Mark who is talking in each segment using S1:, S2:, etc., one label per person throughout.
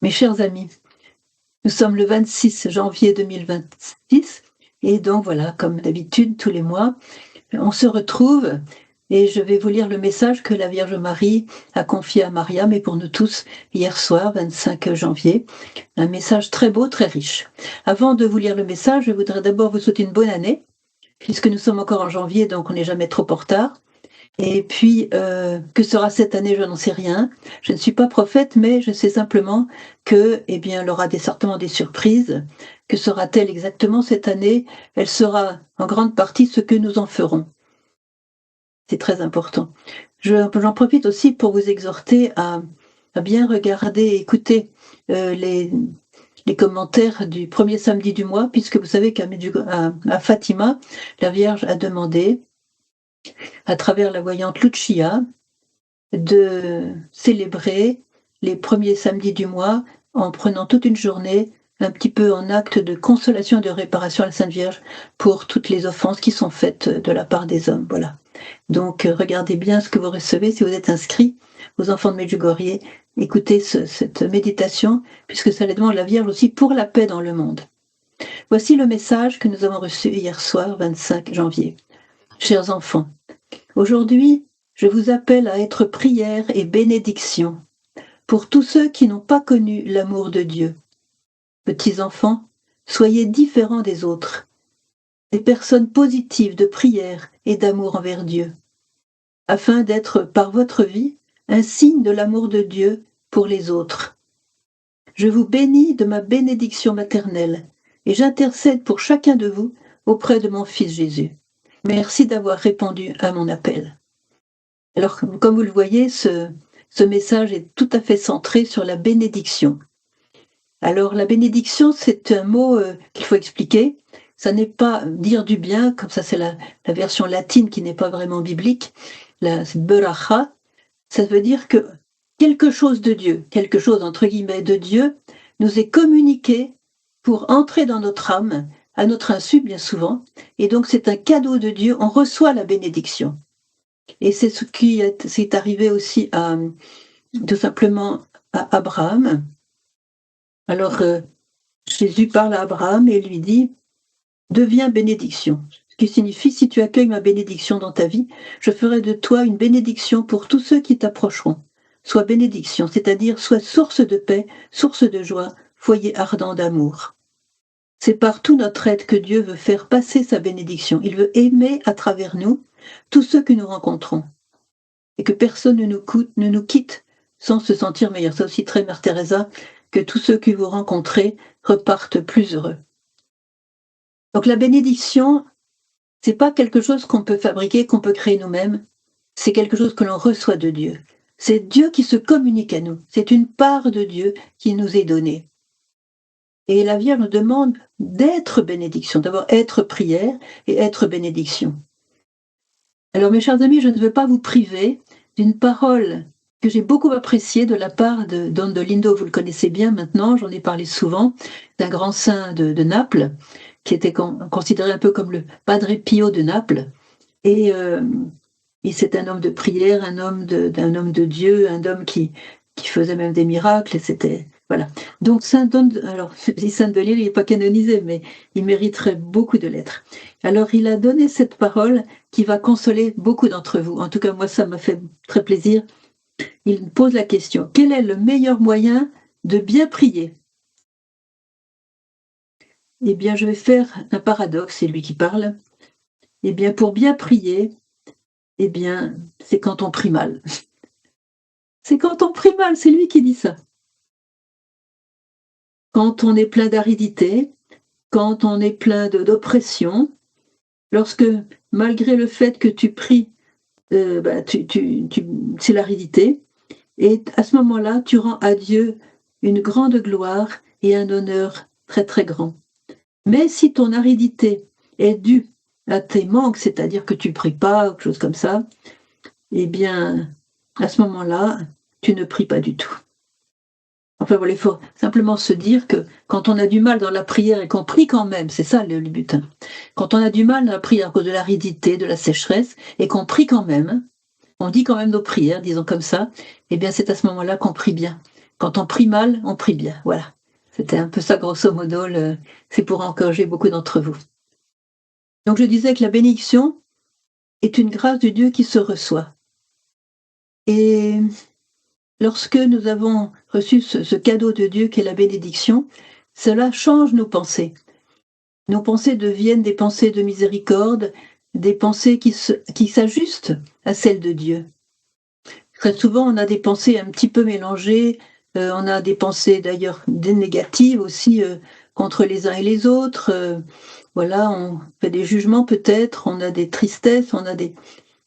S1: Mes chers amis, nous sommes le 26 janvier 2026 et donc voilà, comme d'habitude, tous les mois, on se retrouve et je vais vous lire le message que la Vierge Marie a confié à Maria, mais pour nous tous, hier soir, 25 janvier. Un message très beau, très riche. Avant de vous lire le message, je voudrais d'abord vous souhaiter une bonne année, puisque nous sommes encore en janvier, donc on n'est jamais trop en retard. Et puis, que sera cette année, je n'en sais rien. Je ne suis pas prophète, mais je sais simplement que, eh bien, elle aura certainement des surprises. Que sera-t-elle exactement cette année? Elle sera en grande partie ce que nous en ferons. C'est très important. J'en profite aussi pour vous exhorter à bien regarder et écouter les commentaires du premier samedi du mois, puisque vous savez qu'à Fatima, la Vierge a demandé, à travers la voyante Lucia, de célébrer les premiers samedis du mois en prenant toute une journée un petit peu en acte de consolation et de réparation à la Sainte Vierge pour toutes les offenses qui sont faites de la part des hommes. Voilà. Donc regardez bien ce que vous recevez si vous êtes inscrits aux enfants de Medjugorje. Écoutez cette méditation puisque ça demande la Vierge aussi pour la paix dans le monde. Voici le message que nous avons reçu hier soir, 25 janvier. Chers enfants, aujourd'hui, je vous appelle à être prière et bénédiction pour tous ceux qui n'ont pas connu l'amour de Dieu. Petits enfants, soyez différents des autres, des personnes positives de prière et d'amour envers Dieu, afin d'être par votre vie un signe de l'amour de Dieu pour les autres. Je vous bénis de ma bénédiction maternelle et j'intercède pour chacun de vous auprès de mon Fils Jésus. Merci d'avoir répondu à mon appel. Alors, comme vous le voyez, ce message est tout à fait centré sur la bénédiction. Alors, la bénédiction, c'est un mot qu'il faut expliquer. Ça n'est pas dire du bien, comme ça c'est la version latine qui n'est pas vraiment biblique, c'est beracha. Ça veut dire que quelque chose de Dieu, quelque chose entre guillemets de Dieu, nous est communiqué pour entrer dans notre âme, à notre insu bien souvent, et donc c'est un cadeau de Dieu, on reçoit la bénédiction. Et c'est ce qui est arrivé aussi tout simplement à Abraham. Alors Jésus parle à Abraham et lui dit « Deviens bénédiction ». Ce qui signifie « Si tu accueilles ma bénédiction dans ta vie, je ferai de toi une bénédiction pour tous ceux qui t'approcheront. Sois bénédiction, c'est-à-dire sois source de paix, source de joie, foyer ardent d'amour. » C'est par tout notre aide que Dieu veut faire passer sa bénédiction. Il veut aimer à travers nous tous ceux que nous rencontrons. Et que personne ne nous quitte sans se sentir meilleur. C'est aussi très Mère Teresa, que tous ceux que vous rencontrez repartent plus heureux. Donc la bénédiction, c'est pas quelque chose qu'on peut fabriquer, qu'on peut créer nous-mêmes. C'est quelque chose que l'on reçoit de Dieu. C'est Dieu qui se communique à nous. C'est une part de Dieu qui nous est donnée. Et la Vierge nous demande d'être bénédiction, d'abord être prière et être bénédiction. Alors mes chers amis, je ne veux pas vous priver d'une parole que j'ai beaucoup appréciée de la part de Don Dolindo. Vous le connaissez bien maintenant, j'en ai parlé souvent, d'un grand saint de Naples, qui était considéré un peu comme le Padre Pio de Naples. Et c'est un homme de prière, un homme de Dieu, un homme qui faisait même des miracles, et c'était... Voilà. Donc Saint Don, alors Saint de Lille, il n'est pas canonisé, mais il mériterait beaucoup de l'être. Alors il a donné cette parole qui va consoler beaucoup d'entre vous. En tout cas, moi, ça m'a fait très plaisir. Il pose la question, quel est le meilleur moyen de bien prier? Eh bien, je vais faire un paradoxe, c'est lui qui parle. Eh bien, pour bien prier, eh bien, c'est quand on prie mal. C'est quand on prie mal, c'est lui qui dit ça. Quand on est plein d'aridité, quand on est plein d'oppression, lorsque, malgré le fait que tu pries, c'est l'aridité, et à ce moment-là, tu rends à Dieu une grande gloire et un honneur très très grand. Mais si ton aridité est due à tes manques, c'est-à-dire que tu ne pries pas, ou quelque chose comme ça, eh bien, à ce moment-là, tu ne pries pas du tout. Enfin voilà, il faut simplement se dire que quand on a du mal dans la prière et qu'on prie quand même, c'est ça le but. Quand on a du mal dans la prière à cause de l'aridité, de la sécheresse, et qu'on prie quand même, on dit quand même nos prières, disons comme ça, eh bien c'est à ce moment-là qu'on prie bien. Quand on prie mal, on prie bien. Voilà. C'était un peu ça, grosso modo, c'est pour encourager beaucoup d'entre vous. Donc je disais que la bénédiction est une grâce de Dieu qui se reçoit. Et lorsque nous avons reçu ce cadeau de Dieu qu'est la bénédiction, cela change nos pensées. Nos pensées deviennent des pensées de miséricorde, des pensées qui s'ajustent à celles de Dieu. Très souvent, on a des pensées un petit peu mélangées, on a des pensées d'ailleurs des négatives aussi, contre les uns et les autres, voilà, on fait des jugements peut-être, on a des tristesses, on a des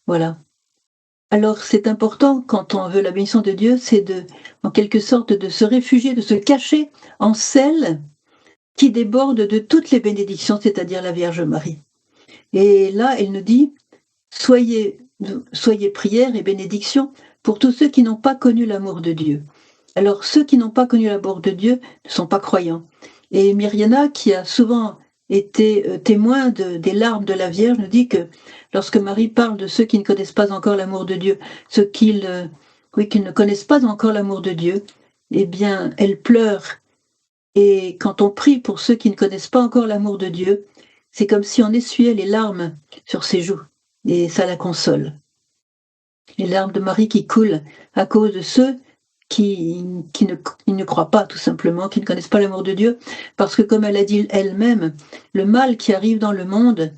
S1: voilà. Alors c'est important quand on veut la bénédiction de Dieu, c'est en quelque sorte, de se réfugier, de se cacher en celle qui déborde de toutes les bénédictions, c'est-à-dire la Vierge Marie. Et là, elle nous dit: soyez prière et bénédiction pour tous ceux qui n'ont pas connu l'amour de Dieu. Alors ceux qui n'ont pas connu l'amour de Dieu ne sont pas croyants. Et Myriana, qui a souvent été témoin des larmes de la Vierge, nous dit que lorsque Marie parle de ceux qui ne connaissent pas encore l'amour de Dieu, ceux qui ne connaissent pas encore l'amour de Dieu, eh bien, elle pleure. Et quand on prie pour ceux qui ne connaissent pas encore l'amour de Dieu, c'est comme si on essuyait les larmes sur ses joues, et ça la console. Les larmes de Marie qui coulent à cause de ceux qui ne croient pas, tout simplement, qui ne connaissent pas l'amour de Dieu, parce que, comme elle a dit elle-même, le mal qui arrive dans le monde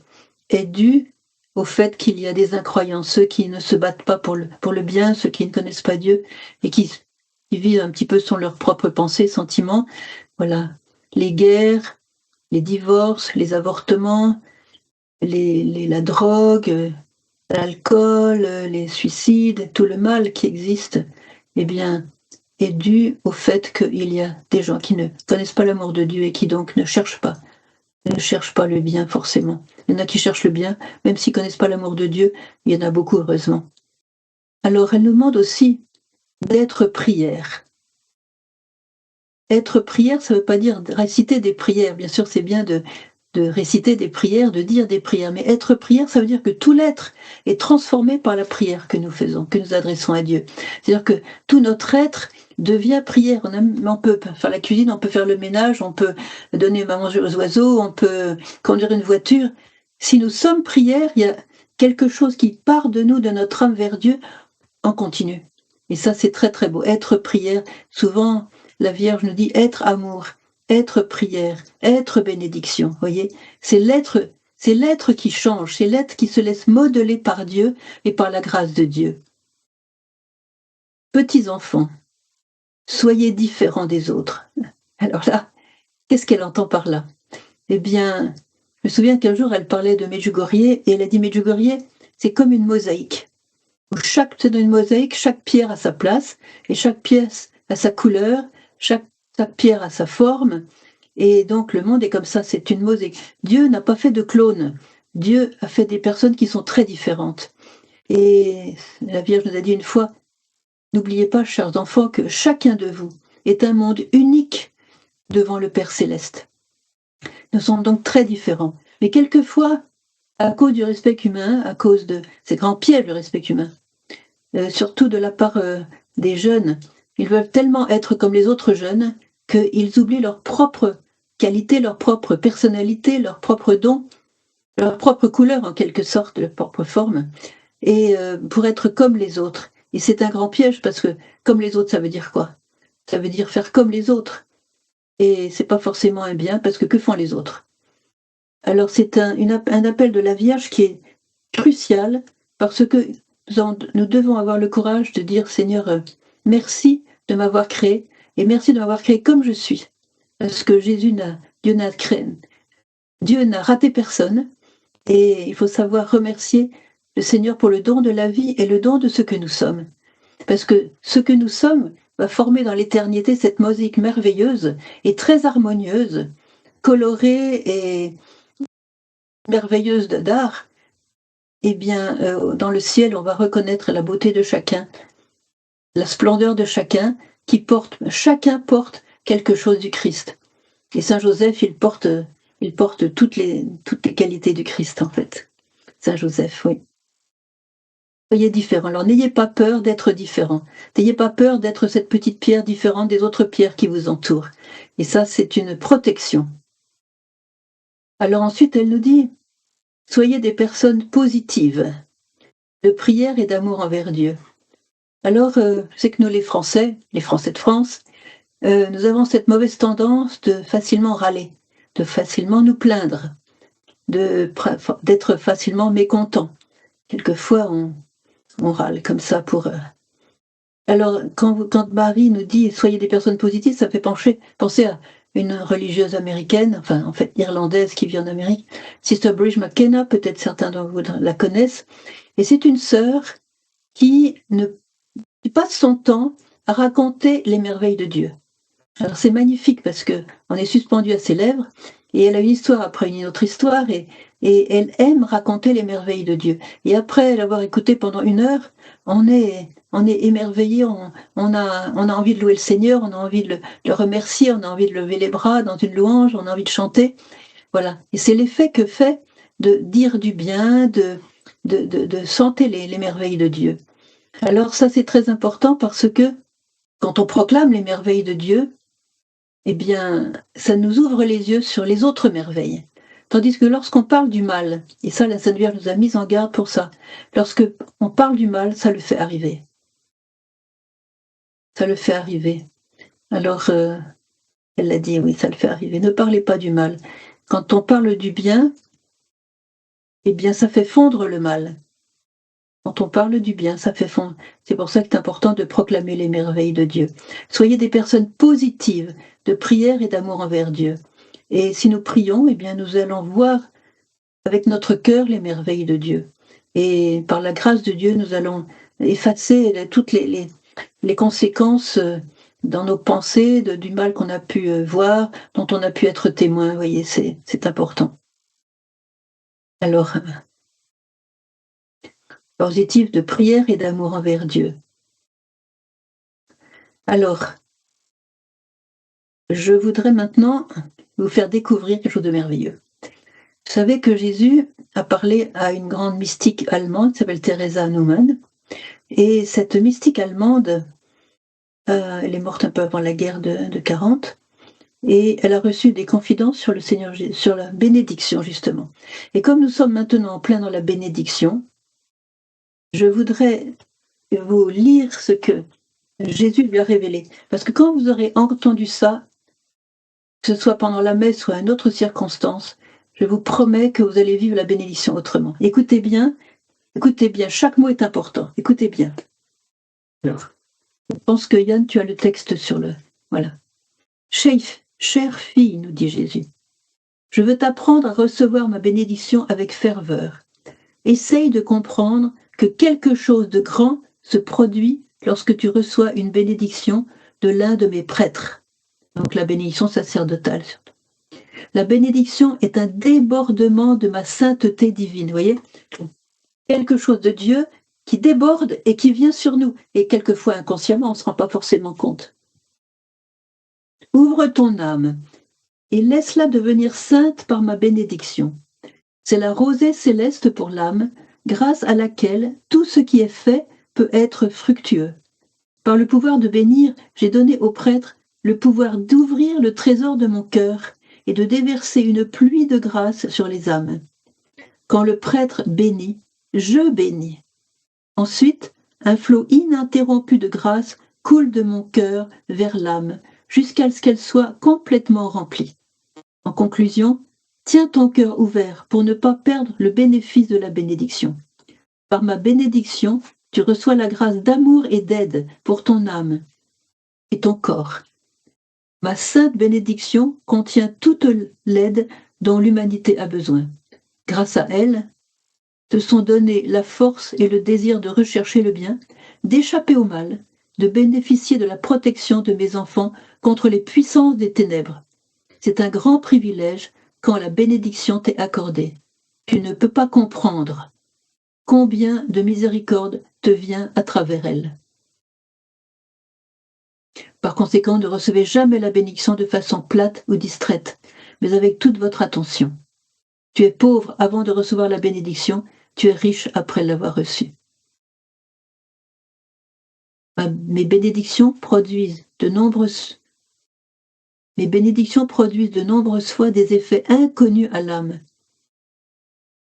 S1: est dû au fait qu'il y a des incroyants, ceux qui ne se battent pas pour le bien, ceux qui ne connaissent pas Dieu, et qui vivent un petit peu selon leurs propres pensées, sentiments. Voilà, les guerres, les divorces, les avortements, la drogue, l'alcool, les suicides, tout le mal qui existe, eh bien, est dû au fait qu'il y a des gens qui ne connaissent pas l'amour de Dieu et qui donc ne cherchent pas le bien forcément. Il y en a qui cherchent le bien, même s'ils ne connaissent pas l'amour de Dieu, il y en a beaucoup, heureusement. Alors, elle nous demande aussi d'être prière. Être prière, ça ne veut pas dire réciter des prières. Bien sûr, c'est bien de réciter des prières, de dire des prières. Mais être prière, ça veut dire que tout l'être est transformé par la prière que nous faisons, que nous adressons à Dieu. C'est-à-dire que tout notre être devient prière. On peut faire la cuisine, on peut faire le ménage, on peut donner à manger aux oiseaux, on peut conduire une voiture. Si nous sommes prière, il y a quelque chose qui part de nous, de notre âme vers Dieu, en continu. Et ça, c'est très très beau. Être prière, souvent, la Vierge nous dit être amour, être prière, être bénédiction. Voyez, c'est l'être qui change, c'est l'être qui se laisse modeler par Dieu et par la grâce de Dieu. Petits enfants, soyez différents des autres. Alors là, qu'est-ce qu'elle entend par là? Eh bien, je me souviens qu'un jour, elle parlait de Medjugorje et elle a dit: Medjugorje, c'est comme une mosaïque. C'est dans une mosaïque, chaque pierre a sa place et chaque pièce a sa couleur, chaque pierre a sa forme, et donc le monde est comme ça, c'est une mosaïque. Dieu n'a pas fait de clones, Dieu a fait des personnes qui sont très différentes. Et la Vierge nous a dit une fois: n'oubliez pas, chers enfants, que chacun de vous est un monde unique devant le Père Céleste. Nous sommes donc très différents. Mais quelquefois, à cause du respect humain, à cause de ces grands pièges du respect humain, surtout de la part des jeunes, ils veulent tellement être comme les autres jeunes qu'ils oublient leur propre qualité, leur propre personnalité, leur propre don, leur propre couleur en quelque sorte, leur propre forme, et pour être comme les autres. Et c'est un grand piège parce que comme les autres, ça veut dire quoi? Ça veut dire faire comme les autres. Et c'est pas forcément un bien, parce que font les autres? Alors c'est un appel de la Vierge qui est crucial, parce que nous devons avoir le courage de dire: Seigneur, merci de m'avoir créé, et merci de m'avoir créé comme je suis. Parce que Dieu n'a raté personne, et il faut savoir remercier le Seigneur pour le don de la vie et le don de ce que nous sommes. Parce que ce que nous sommes va former dans l'éternité cette mosaïque merveilleuse et très harmonieuse, colorée et merveilleuse d'art. Eh bien, dans le ciel, on va reconnaître la beauté de chacun, la splendeur de chacun, chacun porte quelque chose du Christ. Et Saint Joseph, il porte toutes les qualités du Christ, en fait. Saint Joseph, oui. Soyez différents. Alors n'ayez pas peur d'être différent. N'ayez pas peur d'être cette petite pierre différente des autres pierres qui vous entourent. Et ça, c'est une protection. Alors ensuite, elle nous dit, soyez des personnes positives, de prière et d'amour envers Dieu. Alors, c'est que nous, les Français de France, nous avons cette mauvaise tendance de facilement râler, de facilement nous plaindre, d'être facilement mécontents. Quelquefois, on râle comme ça pour... Alors, quand Marie nous dit « soyez des personnes positives », ça me fait penser à une religieuse américaine, enfin, en fait, irlandaise qui vit en Amérique, Sister Bridge McKenna, peut-être certains d'entre vous la connaissent, et c'est une sœur qui passe son temps à raconter les merveilles de Dieu. Alors c'est magnifique parce que on est suspendu à ses lèvres et elle a une histoire après une autre histoire et elle aime raconter les merveilles de Dieu. Et après l'avoir écouté pendant 1 heure, on est émerveillé, on a envie de louer le Seigneur, on a envie de le remercier, on a envie de lever les bras dans une louange, on a envie de chanter. Voilà. Et c'est l'effet que fait de dire du bien, de chanter les merveilles de Dieu. Alors ça c'est très important parce que quand on proclame les merveilles de Dieu, eh bien, ça nous ouvre les yeux sur les autres merveilles. Tandis que lorsqu'on parle du mal, et ça la Sainte Vierge nous a mis en garde pour ça, lorsqu'on parle du mal, ça le fait arriver. Ça le fait arriver. Alors, elle l'a dit, oui, ça le fait arriver. Ne parlez pas du mal. Quand on parle du bien, eh bien, ça fait fondre le mal. Quand on parle du bien, ça fait fondre. C'est pour ça que c'est important de proclamer les merveilles de Dieu. Soyez des personnes positives, de prière et d'amour envers Dieu. Et si nous prions, eh bien, nous allons voir avec notre cœur les merveilles de Dieu. Et par la grâce de Dieu, nous allons effacer toutes les conséquences dans nos pensées du mal qu'on a pu voir, dont on a pu être témoin. Vous voyez, c'est important. Alors, positif de prière et d'amour envers Dieu. Alors, je voudrais maintenant vous faire découvrir quelque chose de merveilleux. Vous savez que Jésus a parlé à une grande mystique allemande qui s'appelle Teresa Neumann. Et cette mystique allemande, elle est morte un peu avant la guerre de 40, et elle a reçu des confidences sur le Seigneur, sur la bénédiction justement. Et comme nous sommes maintenant en plein dans la bénédiction, je voudrais vous lire ce que Jésus lui a révélé. Parce que quand vous aurez entendu ça, que ce soit pendant la messe ou à une autre circonstance, je vous promets que vous allez vivre la bénédiction autrement. Écoutez bien, chaque mot est important. Écoutez bien. Alors, je pense que Yann, tu as le texte sur le... Voilà. Chère fille, nous dit Jésus, je veux t'apprendre à recevoir ma bénédiction avec ferveur. Essaye de comprendre que quelque chose de grand se produit lorsque tu reçois une bénédiction de l'un de mes prêtres. Donc la bénédiction sacerdotale surtout. La bénédiction est un débordement de ma sainteté divine, vous voyez ? Quelque chose de Dieu qui déborde et qui vient sur nous. Et quelquefois inconsciemment, on ne se rend pas forcément compte. Ouvre ton âme et laisse-la devenir sainte par ma bénédiction. C'est la rosée céleste pour l'âme, grâce à laquelle tout ce qui est fait peut être fructueux. Par le pouvoir de bénir, j'ai donné aux prêtres le pouvoir d'ouvrir le trésor de mon cœur et de déverser une pluie de grâce sur les âmes. Quand le prêtre bénit, je bénis. Ensuite, un flot ininterrompu de grâce coule de mon cœur vers l'âme, jusqu'à ce qu'elle soit complètement remplie. En conclusion, tiens ton cœur ouvert pour ne pas perdre le bénéfice de la bénédiction. Par ma bénédiction, tu reçois la grâce d'amour et d'aide pour ton âme et ton corps. Ma sainte bénédiction contient toute l'aide dont l'humanité a besoin. Grâce à elle, te sont donnés la force et le désir de rechercher le bien, d'échapper au mal, de bénéficier de la protection de mes enfants contre les puissances des ténèbres. C'est un grand privilège quand la bénédiction t'est accordée. Tu ne peux pas comprendre combien de miséricorde te vient à travers elle. Par conséquent, ne recevez jamais la bénédiction de façon plate ou distraite, mais avec toute votre attention. Tu es pauvre avant de recevoir la bénédiction, tu es riche après l'avoir reçue. Mes bénédictions produisent de nombreuses fois des effets inconnus à l'âme.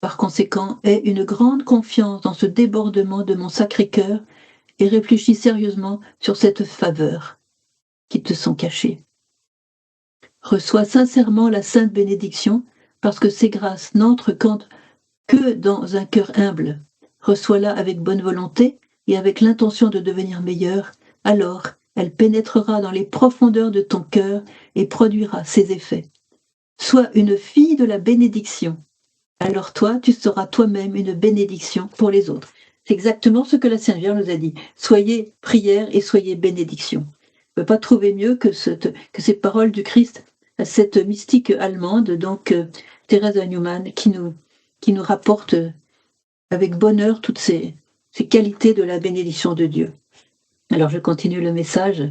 S1: Par conséquent, aie une grande confiance dans ce débordement de mon Sacré-Cœur et réfléchis sérieusement sur cette faveur qui te sont cachées. Reçois sincèrement la sainte bénédiction, parce que ces grâces n'entrent que dans un cœur humble. Reçois-la avec bonne volonté et avec l'intention de devenir meilleur, alors elle pénétrera dans les profondeurs de ton cœur et produira ses effets. Sois une fille de la bénédiction. Alors toi, tu seras toi-même une bénédiction pour les autres. C'est exactement ce que la Sainte Vierge nous a dit. Soyez prière et soyez bénédiction. On ne peut pas trouver mieux que ces paroles du Christ à cette mystique allemande, donc Teresa Neumann, qui nous rapporte avec bonheur toutes ces qualités de la bénédiction de Dieu. Alors je continue le message.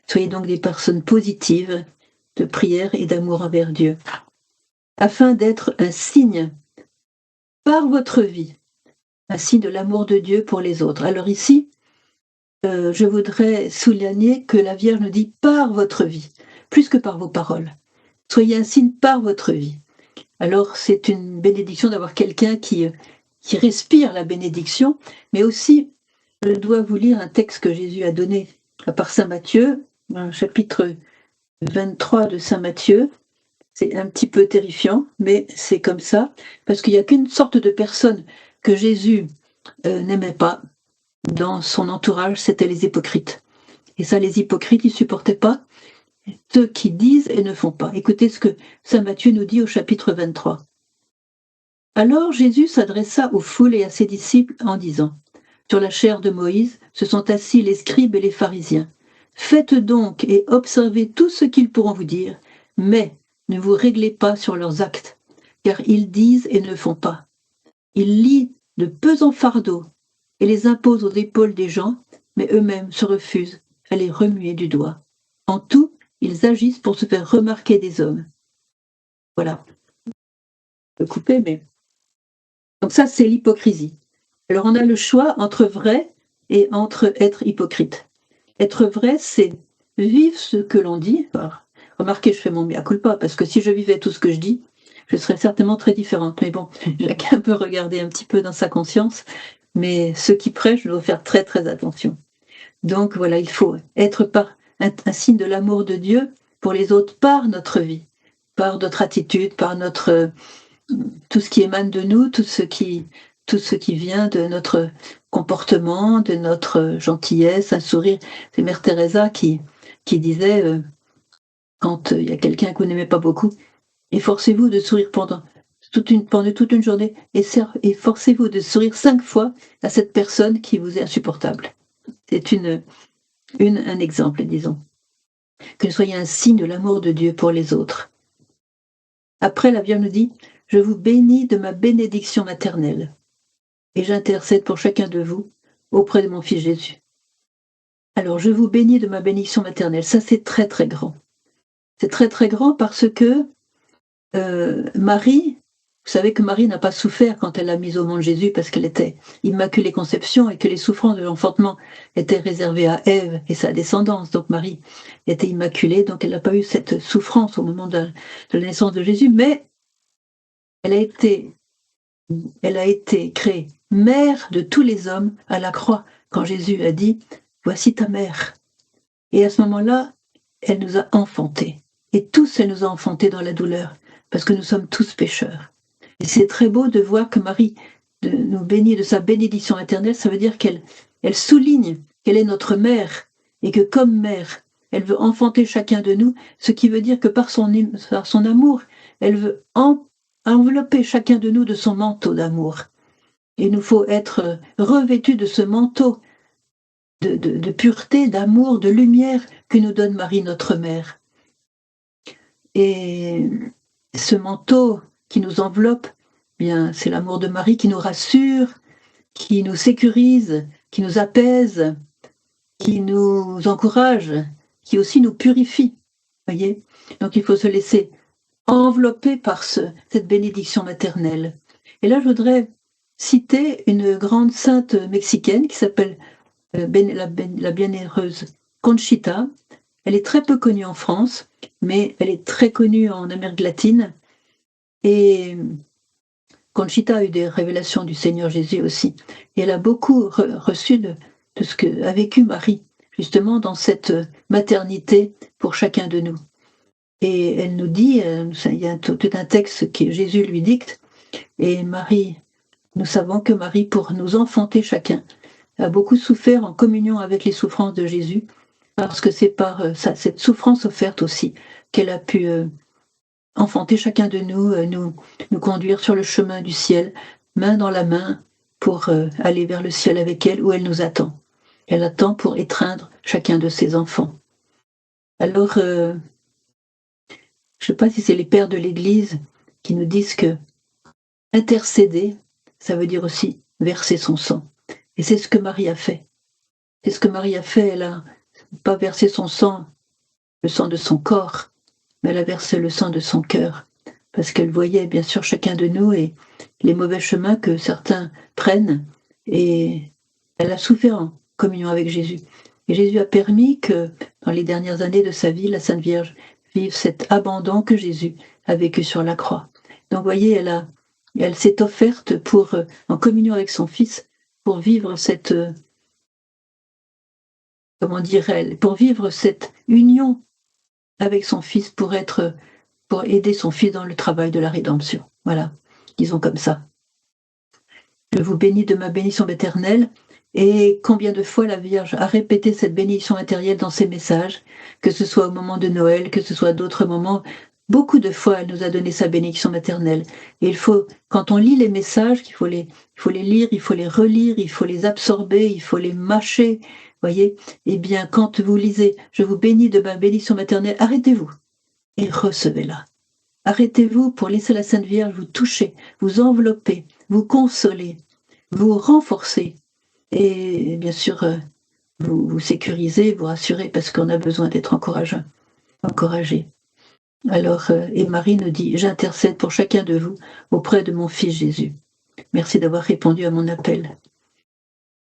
S1: Soyez donc des personnes positives de prière et d'amour envers Dieu, afin d'être un signe par votre vie, un signe de l'amour de Dieu pour les autres. Alors ici, je voudrais souligner que la Vierge nous dit par votre vie, plus que par vos paroles. Soyez un signe par votre vie. Alors c'est une bénédiction d'avoir quelqu'un qui respire la bénédiction, mais aussi, je dois vous lire un texte que Jésus a donné par Saint Matthieu, un chapitre 23 de Saint Matthieu. C'est un petit peu terrifiant, mais c'est comme ça, parce qu'il n'y a qu'une sorte de personne que Jésus n'aimait pas dans son entourage, c'était les hypocrites. Et ça, les hypocrites, ils ne supportaient pas ceux qui disent et ne font pas. Écoutez ce que Saint Matthieu nous dit au chapitre 23. Alors Jésus s'adressa aux foules et à ses disciples en disant, « Sur la chaire de Moïse se sont assis les scribes et les pharisiens. Faites donc et observez tout ce qu'ils pourront vous dire, mais ne vous réglez pas sur leurs actes, car ils disent et ne font pas. Ils lient de pesants fardeaux et les imposent aux épaules des gens, mais eux-mêmes se refusent à les remuer du doigt. En tout, ils agissent pour se faire remarquer des hommes. » Voilà. Je peux couper, mais... Donc ça, c'est l'hypocrisie. Alors on a le choix entre vrai et entre être hypocrite. Être vrai, c'est vivre ce que l'on dit. Alors, remarquez, je fais mon mea culpa, parce que si je vivais tout ce que je dis, je serais certainement très différente. Mais bon, chacun peut regarder un petit peu dans sa conscience, mais ceux qui prêchent doivent faire très très attention. Donc voilà, il faut être un signe de l'amour de Dieu pour les autres par notre vie, par notre attitude, par tout ce qui émane de nous, tout ce qui vient de notre comportement, de notre gentillesse, un sourire. C'est Mère Teresa qui disait, quand il y a quelqu'un que vous n'aimez pas beaucoup, efforcez-vous de sourire pendant toute une journée, et forcez-vous de sourire 5 fois à cette personne qui vous est insupportable. C'est un exemple, disons. Que soyez un signe de l'amour de Dieu pour les autres. Après, la Vierge nous dit, « Je vous bénis de ma bénédiction maternelle, et j'intercède pour chacun de vous auprès de mon Fils Jésus. » Alors, je vous bénis de ma bénédiction maternelle. Ça, c'est très, très grand. C'est très, très grand parce que Marie, vous savez que Marie n'a pas souffert quand elle a mis au monde Jésus parce qu'elle était immaculée conception et que les souffrances de l'enfantement étaient réservées à Ève et sa descendance. Donc Marie était immaculée, donc elle n'a pas eu cette souffrance au moment de la naissance de Jésus, mais elle a été créée mère de tous les hommes à la croix, quand Jésus a dit « Voici ta mère ». Et à ce moment-là, elle nous a enfantés. Et tous, elle nous a enfantés dans la douleur, parce que nous sommes tous pécheurs. Et c'est très beau de voir que Marie nous bénit de sa bénédiction maternelle. Ça veut dire qu'elle souligne qu'elle est notre mère, et que comme mère, elle veut enfanter chacun de nous, ce qui veut dire que par son amour, elle veut envelopper chacun de nous de son manteau d'amour. Et il nous faut être revêtus de ce manteau de pureté, d'amour, de lumière que nous donne Marie, notre mère. Et ce manteau qui nous enveloppe, bien, c'est l'amour de Marie qui nous rassure, qui nous sécurise, qui nous apaise, qui nous encourage, qui aussi nous purifie. Voyez ? Donc il faut se laisser envelopper par cette bénédiction maternelle. Et là, je voudrais citer une grande sainte mexicaine qui s'appelle la bienheureuse Conchita. Elle est très peu connue en France, mais elle est très connue en Amérique latine. Et Conchita a eu des révélations du Seigneur Jésus aussi. Et elle a beaucoup reçu de ce qu'a vécu Marie, justement dans cette maternité pour chacun de nous. Et elle nous dit, il y a tout un texte que Jésus lui dicte, et Marie, nous savons que Marie, pour nous enfanter chacun, a beaucoup souffert en communion avec les souffrances de Jésus, parce que c'est par cette souffrance offerte aussi qu'elle a pu enfanter chacun de nous, nous conduire sur le chemin du ciel, main dans la main, pour aller vers le ciel avec elle, où elle nous attend. Elle attend pour étreindre chacun de ses enfants. Alors, je ne sais pas si c'est les pères de l'Église qui nous disent que intercéder, ça veut dire aussi verser son sang. Et c'est ce que Marie a fait. C'est ce que Marie a fait. Elle a pas versé son sang, le sang de son corps, mais elle a versé le sang de son cœur. Parce qu'elle voyait bien sûr chacun de nous et les mauvais chemins que certains prennent. Et elle a souffert en communion avec Jésus. Et Jésus a permis que, dans les dernières années de sa vie, la Sainte Vierge vive cet abandon que Jésus a vécu sur la croix. Donc, vous voyez, elle s'est offerte pour, en communion avec son Fils, pour vivre cette, comment dirait-elle, pour vivre cette union avec son Fils, pour aider son Fils dans le travail de la rédemption. Voilà, disons comme ça. Je vous bénis de ma bénédiction maternelle. Et combien de fois la Vierge a répété cette bénédiction matérielle dans ses messages, que ce soit au moment de Noël, que ce soit d'autres moments. Beaucoup de fois, elle nous a donné sa bénédiction maternelle. Et il faut, quand on lit les messages, il faut les lire, il faut les relire, il faut les absorber, il faut les mâcher. Voyez, eh bien, quand vous lisez « Je vous bénis de ma bénédiction maternelle », arrêtez-vous et recevez-la. Arrêtez-vous pour laisser la Sainte Vierge vous toucher, vous envelopper, vous consoler, vous renforcer. Et bien sûr, vous sécuriser, vous rassurer, parce qu'on a besoin d'être encouragé. Alors, et Marie nous dit, j'intercède pour chacun de vous auprès de mon Fils Jésus. Merci d'avoir répondu à mon appel.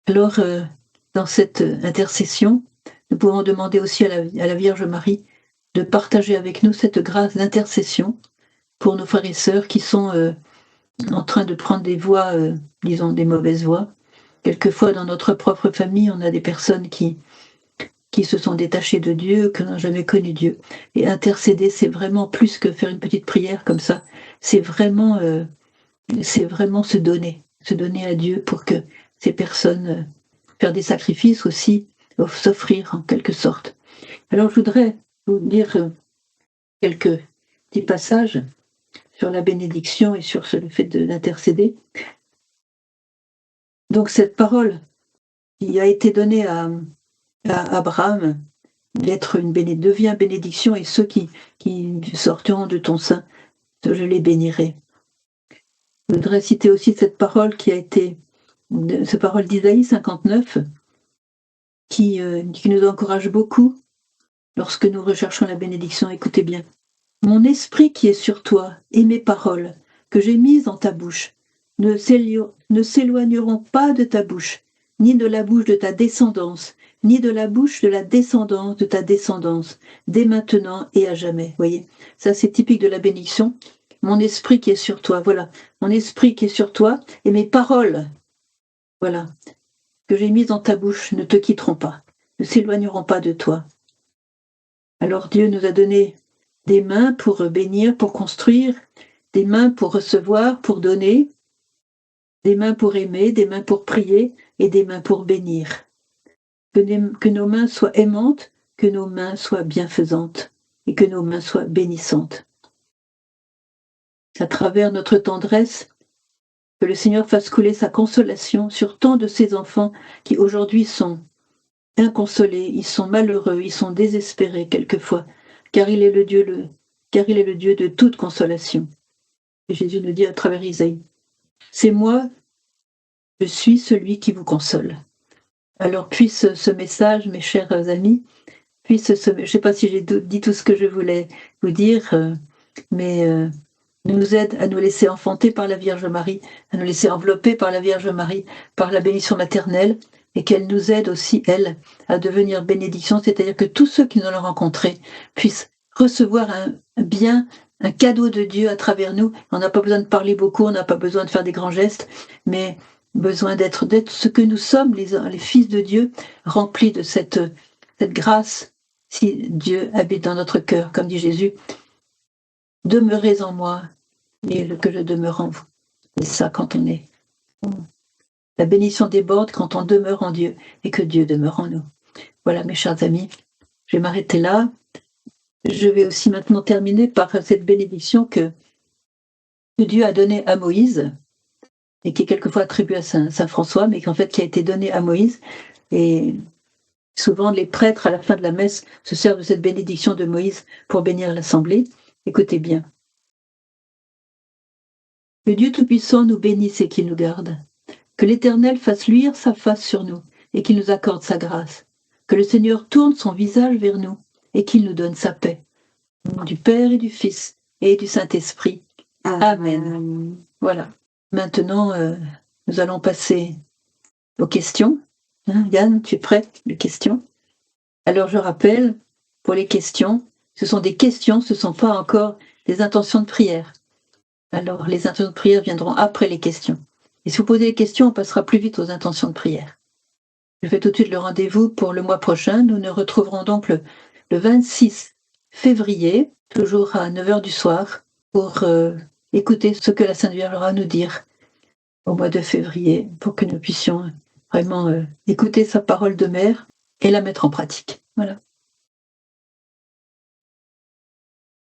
S1: Alors, dans cette intercession, nous pouvons demander aussi à la Vierge Marie de partager avec nous cette grâce d'intercession pour nos frères et sœurs qui sont en train de prendre des voies, disons des mauvaises voies. Quelquefois, dans notre propre famille, on a des personnes qui se sont détachées de Dieu, qui n'ont jamais connu Dieu. Et intercéder, c'est vraiment plus que faire une petite prière comme ça. C'est vraiment se donner à Dieu pour que ces personnes faire des sacrifices aussi, s'offrir en quelque sorte. Alors, je voudrais vous dire quelques petits passages sur la bénédiction et sur le fait d'intercéder. Donc cette parole qui a été donnée à Abraham, devient bénédiction, et ceux qui sortiront de ton sein, je les bénirai. Je voudrais citer aussi cette parole cette parole d'Isaïe 59, qui nous encourage beaucoup lorsque nous recherchons la bénédiction. Écoutez bien. Mon esprit qui est sur toi et mes paroles que j'ai mises dans ta bouche ne s'éloigneront pas de ta bouche, ni de la bouche de ta descendance, ni de la bouche de la descendance de ta descendance, dès maintenant et à jamais. Voyez, ça c'est typique de la bénédiction. Mon esprit qui est sur toi, voilà, mon esprit qui est sur toi et mes paroles, voilà, que j'ai mises dans ta bouche ne te quitteront pas, ne s'éloigneront pas de toi. Alors Dieu nous a donné des mains pour bénir, pour construire, des mains pour recevoir, pour donner, des mains pour aimer, des mains pour prier et des mains pour bénir. Que nos mains soient aimantes, que nos mains soient bienfaisantes et que nos mains soient bénissantes. À travers notre tendresse, que le Seigneur fasse couler sa consolation sur tant de ses enfants qui aujourd'hui sont inconsolés, ils sont malheureux, ils sont désespérés quelquefois, car il est le Dieu de toute consolation. Et Jésus nous dit à travers Isaïe, c'est moi, je suis celui qui vous console. Alors puisse ce message, mes chers amis, je ne sais pas si j'ai dit tout ce que je voulais vous dire, mais nous aide à nous laisser enfanter par la Vierge Marie, à nous laisser envelopper par la Vierge Marie, par la bénédiction maternelle, et qu'elle nous aide aussi, elle, à devenir bénédiction, c'est-à-dire que tous ceux qui nous l'ont rencontré puissent recevoir un bien, un cadeau de Dieu à travers nous. On n'a pas besoin de parler beaucoup, on n'a pas besoin de faire des grands gestes, mais besoin d'être ce que nous sommes, les fils de Dieu, remplis de cette grâce. Si Dieu habite dans notre cœur, comme dit Jésus, demeurez en moi et que je demeure en vous. C'est ça quand on est. La bénédiction déborde quand on demeure en Dieu et que Dieu demeure en nous. Voilà, mes chers amis, je vais m'arrêter là. Je vais aussi maintenant terminer par cette bénédiction que Dieu a donnée à Moïse et qui est quelquefois attribuée à Saint François, mais qui a été donnée à Moïse. Et souvent, les prêtres, à la fin de la messe, se servent de cette bénédiction de Moïse pour bénir l'assemblée. Écoutez bien. Que Dieu Tout-Puissant nous bénisse et qu'il nous garde. Que l'Éternel fasse luire sa face sur nous et qu'il nous accorde sa grâce. Que le Seigneur tourne son visage vers nous et qu'il nous donne sa paix. Au nom du Père et du Fils et du Saint-Esprit. Amen. Voilà. Maintenant, nous allons passer aux questions. Yann, tu es prêt? Les questions? Alors, je rappelle, pour les questions, ce sont des questions, ce ne sont pas encore des intentions de prière. Alors, les intentions de prière viendront après les questions. Et si vous posez des questions, on passera plus vite aux intentions de prière. Je fais tout de suite le rendez-vous pour le mois prochain. Nous nous retrouverons donc le 26 février, toujours à 9h du soir, pour écouter ce que la Sainte Vierge aura à nous dire au mois de février, pour que nous puissions vraiment écouter sa parole de mère et la mettre en pratique. Voilà.